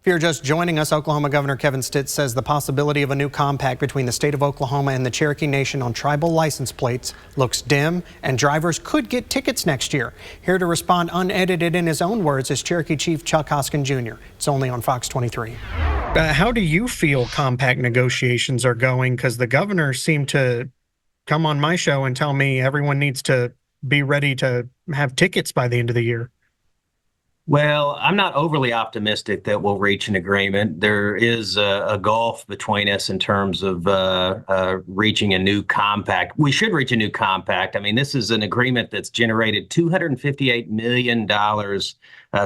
If you're just joining us, Oklahoma Governor Kevin Stitt says the possibility of a new compact between the state of Oklahoma and the Cherokee Nation on tribal license plates looks dim, and drivers could get tickets next year. Here to respond unedited in his own words is Cherokee Chief Chuck Hoskin Jr. It's only on Fox 23. How do you feel compact negotiations are going? Because the governor seemed to come on my show and tell me everyone needs to be ready to have tickets by the end of the year. Well, I'm not overly optimistic that we'll reach an agreement. There is a gulf between us in terms of reaching a new compact. We should reach a new compact. I mean, this is an agreement that's generated $258 million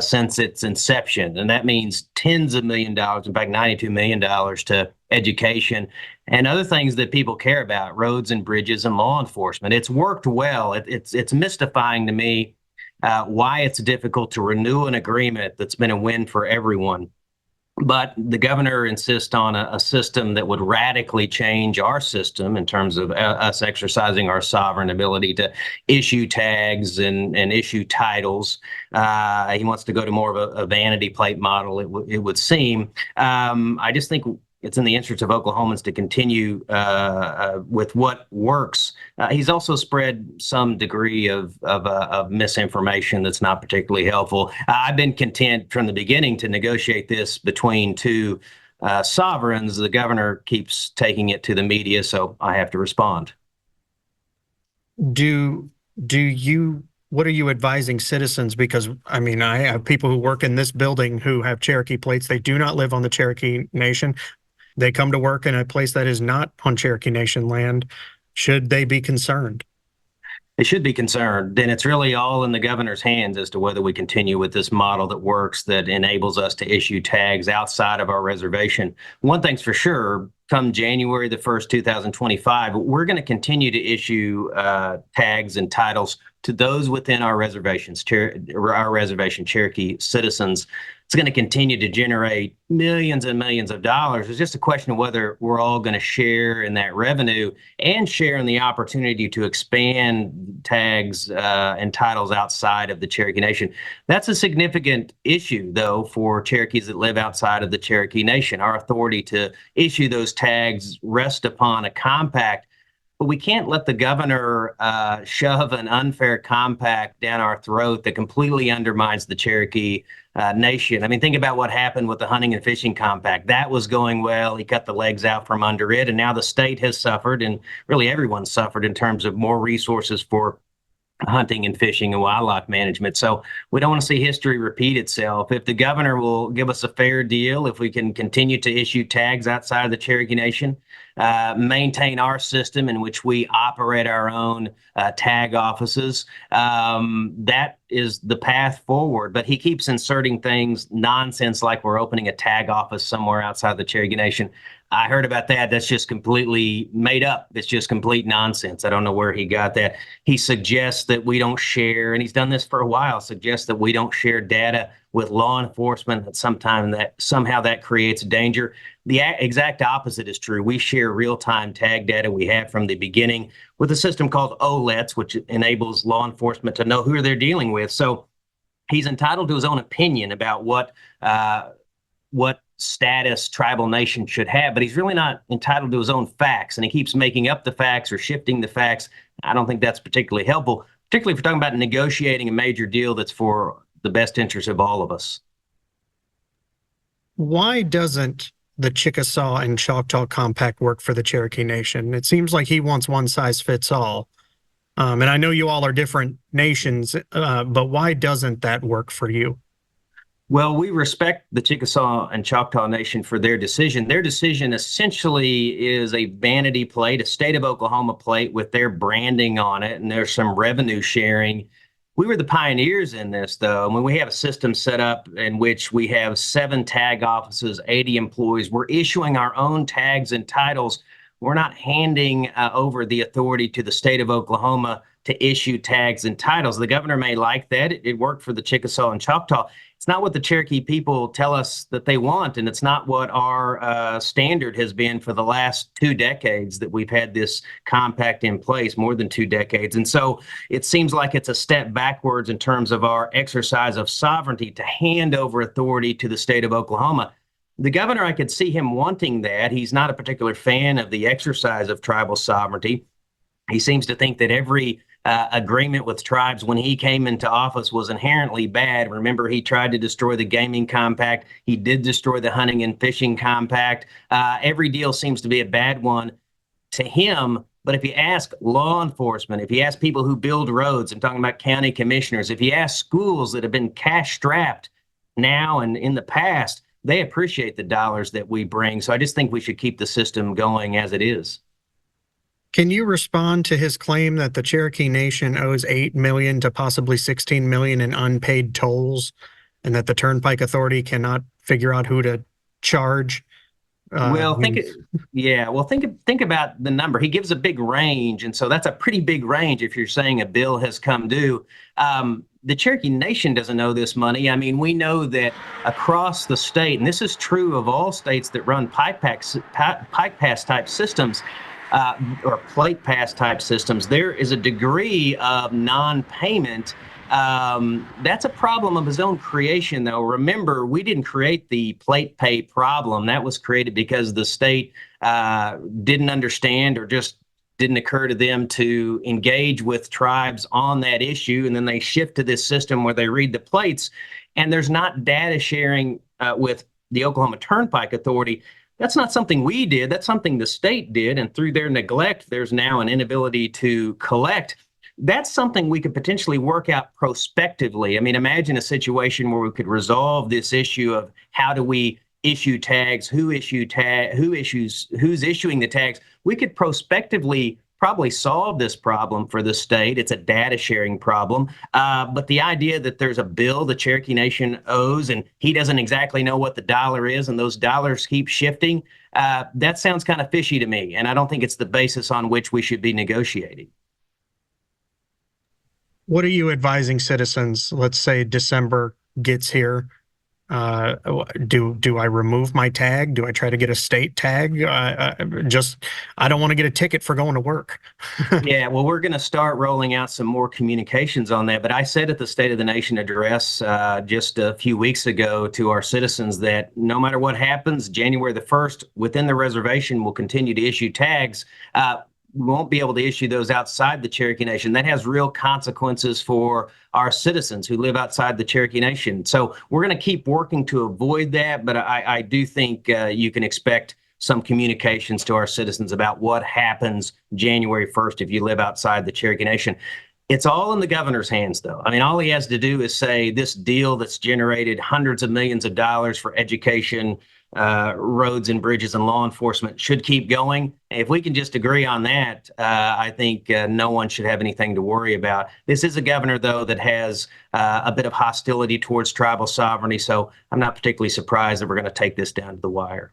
since its inception, and that means tens of $millions, in fact, $92 million to education and other things that people care about, roads and bridges and law enforcement. It's worked well. It's mystifying to me why it's difficult to renew an agreement that's been a win for everyone. But the governor insists on a system that would radically change our system in terms of us exercising our sovereign ability to issue tags and issue titles. He wants to go to more of a vanity plate model, it would seem. I just think it's in the interest of Oklahomans to continue with what works. He's also spread some degree of misinformation that's not particularly helpful. I've been content from the beginning to negotiate this between two sovereigns. The governor keeps taking it to the media, so I have to respond. What are you advising citizens? Because, I mean, I have people who work in this building who have Cherokee plates. They do not live on the Cherokee Nation. They come to work in a place that is not on Cherokee Nation land. Should they be concerned? They should be concerned. Then it's really all in the governor's hands as to whether we continue with this model that works, that enables us to issue tags outside of our reservation. One thing's for sure, come January the 1st, 2025, we're going to continue to issue tags and titles to those within our reservations, Cherokee citizens. It's going to continue to generate millions and millions of dollars. It's just a question of whether we're all going to share in that revenue and share in the opportunity to expand tags and titles outside of the Cherokee Nation. That's a significant issue, though, for Cherokees that live outside of the Cherokee Nation. Our authority to issue those tags rests upon a compact, but we can't let the governor shove an unfair compact down our throat that completely undermines the Cherokee Nation. I mean, think about what happened with the hunting and fishing compact. That was going well. He cut the legs out from under it, and now the state has suffered, and really everyone's suffered in terms of more resources for hunting and fishing and wildlife management. So we don't want to see history repeat itself. If the governor will give us a fair deal, if we can continue to issue tags outside of the Cherokee Nation, maintain our system in which we operate our own tag offices, that is the path forward. But he keeps inserting things, nonsense, like we're opening a tag office somewhere outside the Cherokee Nation. I heard about that. That's just completely made up. It's just complete nonsense. I don't know where he got that. He suggests that we don't share, and he's done this for a while, suggests that we don't share data with law enforcement, that somehow that creates danger. The exact opposite is true. We share real-time tag data we have from the beginning with a system called OLETs, which enables law enforcement to know who they're dealing with. So he's entitled to his own opinion about what status tribal nation should have, but he's really not entitled to his own facts, and he keeps making up the facts or shifting the facts. I don't think that's particularly helpful, particularly if we're talking about negotiating a major deal that's for the best interest of all of us. Why doesn't the Chickasaw and Choctaw Compact work for the Cherokee Nation? It seems like he wants one size fits all. And I know you all are different nations, but why doesn't that work for you? Well, we respect the Chickasaw and Choctaw Nation for their decision. Their decision essentially is a vanity plate, a state of Oklahoma plate with their branding on it, and there's some revenue sharing. We were the pioneers in this, though. I mean, we have a system set up in which we have 7 tag offices, 80 employees. We're issuing our own tags and titles. We're not handing over the authority to the state of Oklahoma to issue tags and titles. The governor may like that. It worked for the Chickasaw and Choctaw. It's not what the Cherokee people tell us that they want, and it's not what our standard has been for the last 2 decades that we've had this compact in place, more than 2 decades. And so it seems like it's a step backwards in terms of our exercise of sovereignty to hand over authority to the state of Oklahoma. The governor, I could see him wanting that. He's not a particular fan of the exercise of tribal sovereignty. He seems to think that every agreement with tribes when he came into office was inherently bad. Remember, he tried to destroy the gaming compact. He did destroy the hunting and fishing compact. Every deal seems to be a bad one to him. But if you ask law enforcement, if you ask people who build roads, I'm talking about county commissioners, if you ask schools that have been cash strapped now and in the past, they appreciate the dollars that we bring. So I just think we should keep the system going as it is. Can you respond to his claim that the Cherokee Nation owes $8 million to possibly $16 million in unpaid tolls, and that the Turnpike Authority cannot figure out who to charge? Well, think about the number. He gives a big range, and so that's a pretty big range if you're saying a bill has come due. The Cherokee Nation doesn't owe this money. I mean, we know that across the state, and this is true of all states that run pike pass type systems, or plate pass type systems, there is a degree of non-payment. That's a problem of his own creation, though. Remember, we didn't create the plate pay problem. That was created because the state didn't understand, or just didn't occur to them to engage with tribes on that issue. And then they shift to this system where they read the plates, and there's not data sharing with the Oklahoma Turnpike Authority. That's not something we did. That's something the state did. And through their neglect, there's now an inability to collect. That's something we could potentially work out prospectively. I mean, imagine a situation where we could resolve this issue of how do we issue tags, who's issuing the tags. We could prospectively probably solve this problem for the state. It's a data sharing problem. But the idea that there's a bill the Cherokee Nation owes and he doesn't exactly know what the dollar is and those dollars keep shifting, that sounds kind of fishy to me. And I don't think it's the basis on which we should be negotiating. What are you advising citizens? Let's say December gets here. Do I remove my tag? Do I try to get a state tag? I don't want to get a ticket for going to work. Yeah, well, we're going to start rolling out some more communications on that. But I said at the State of the Nation address just a few weeks ago to our citizens that no matter what happens, January the 1st, within the reservation, we'll continue to issue tags. We won't be able to issue those outside the Cherokee Nation. That has real consequences for our citizens who live outside the Cherokee Nation. So we're going to keep working to avoid that. But I do think you can expect some communications to our citizens about what happens January 1st if you live outside the Cherokee Nation. It's all in the governor's hands, though. I mean, all he has to do is say this deal that's generated hundreds of millions of dollars for education, roads and bridges and law enforcement should keep going. If we can just agree on that, I think no one should have anything to worry about. This is a governor, though, that has a bit of hostility towards tribal sovereignty. So I'm not particularly surprised that we're going to take this down to the wire.